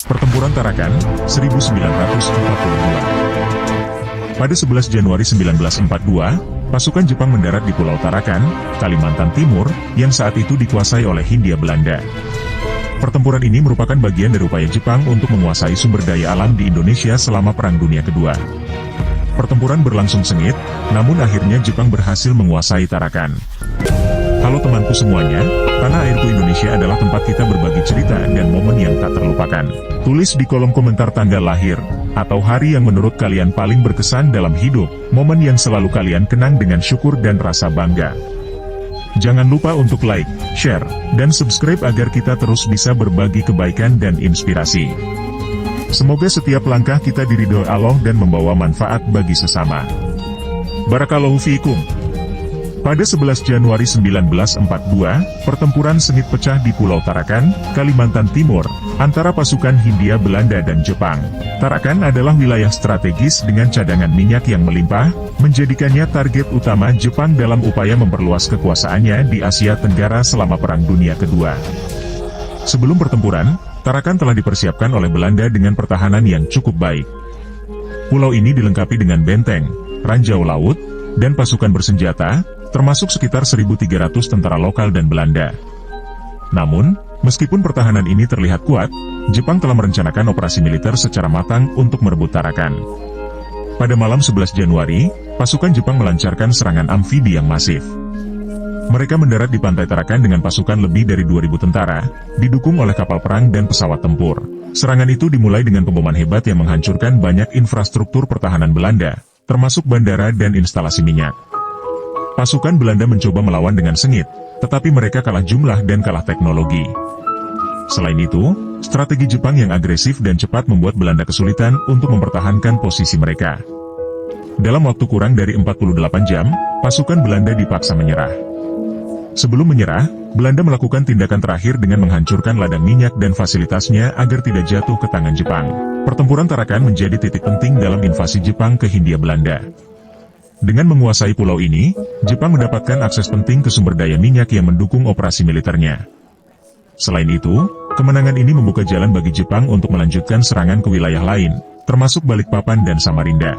Pertempuran Tarakan, 1942. Pada 11 Januari 1942, pasukan Jepang mendarat di Pulau Tarakan, Kalimantan Timur, yang saat itu dikuasai oleh Hindia Belanda. Pertempuran ini merupakan bagian dari upaya Jepang untuk menguasai sumber daya alam di Indonesia selama Perang Dunia Kedua. Pertempuran berlangsung sengit, namun akhirnya Jepang berhasil menguasai Tarakan. Halo temanku semuanya, Tanah Airku Indonesia adalah tempat kita berbagi cerita dan momen yang tak terlupakan. Tulis di kolom komentar tanggal lahir, atau hari yang menurut kalian paling berkesan dalam hidup, momen yang selalu kalian kenang dengan syukur dan rasa bangga. Jangan lupa untuk like, share, dan subscribe agar kita terus bisa berbagi kebaikan dan inspirasi. Semoga setiap langkah kita diridhoi Allah dan membawa manfaat bagi sesama. Barakallahu fiikum. Pada 11 Januari 1942, pertempuran sengit pecah di Pulau Tarakan, Kalimantan Timur, antara pasukan Hindia Belanda dan Jepang. Tarakan adalah wilayah strategis dengan cadangan minyak yang melimpah, menjadikannya target utama Jepang dalam upaya memperluas kekuasaannya di Asia Tenggara selama Perang Dunia Kedua. Sebelum pertempuran, Tarakan telah dipersiapkan oleh Belanda dengan pertahanan yang cukup baik. Pulau ini dilengkapi dengan benteng, ranjau laut, dan pasukan bersenjata, termasuk sekitar 1.300 tentara lokal dan Belanda. Namun, meskipun pertahanan ini terlihat kuat, Jepang telah merencanakan operasi militer secara matang untuk merebut Tarakan. Pada malam 11 Januari, pasukan Jepang melancarkan serangan amfibi yang masif. Mereka mendarat di pantai Tarakan dengan pasukan lebih dari 2.000 tentara, didukung oleh kapal perang dan pesawat tempur. Serangan itu dimulai dengan pemboman hebat yang menghancurkan banyak infrastruktur pertahanan Belanda, termasuk bandara dan instalasi minyak. Pasukan Belanda mencoba melawan dengan sengit, tetapi mereka kalah jumlah dan kalah teknologi. Selain itu, strategi Jepang yang agresif dan cepat membuat Belanda kesulitan untuk mempertahankan posisi mereka. Dalam waktu kurang dari 48 jam, pasukan Belanda dipaksa menyerah. Sebelum menyerah, Belanda melakukan tindakan terakhir dengan menghancurkan ladang minyak dan fasilitasnya agar tidak jatuh ke tangan Jepang. Pertempuran Tarakan menjadi titik penting dalam invasi Jepang ke Hindia Belanda. Dengan menguasai pulau ini, Jepang mendapatkan akses penting ke sumber daya minyak yang mendukung operasi militernya. Selain itu, kemenangan ini membuka jalan bagi Jepang untuk melanjutkan serangan ke wilayah lain, termasuk Balikpapan dan Samarinda.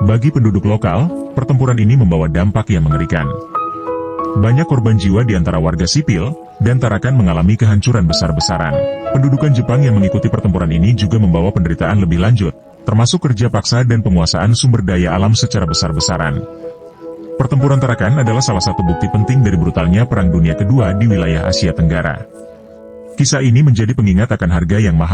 Bagi penduduk lokal, pertempuran ini membawa dampak yang mengerikan. Banyak korban jiwa di antara warga sipil, dan Tarakan mengalami kehancuran besar-besaran. Pendudukan Jepang yang mengikuti pertempuran ini juga membawa penderitaan lebih lanjut, termasuk kerja paksa dan penguasaan sumber daya alam secara besar-besaran. Pertempuran Tarakan adalah salah satu bukti penting dari brutalnya Perang Dunia Kedua di wilayah Asia Tenggara. Kisah ini menjadi pengingat akan harga yang mahal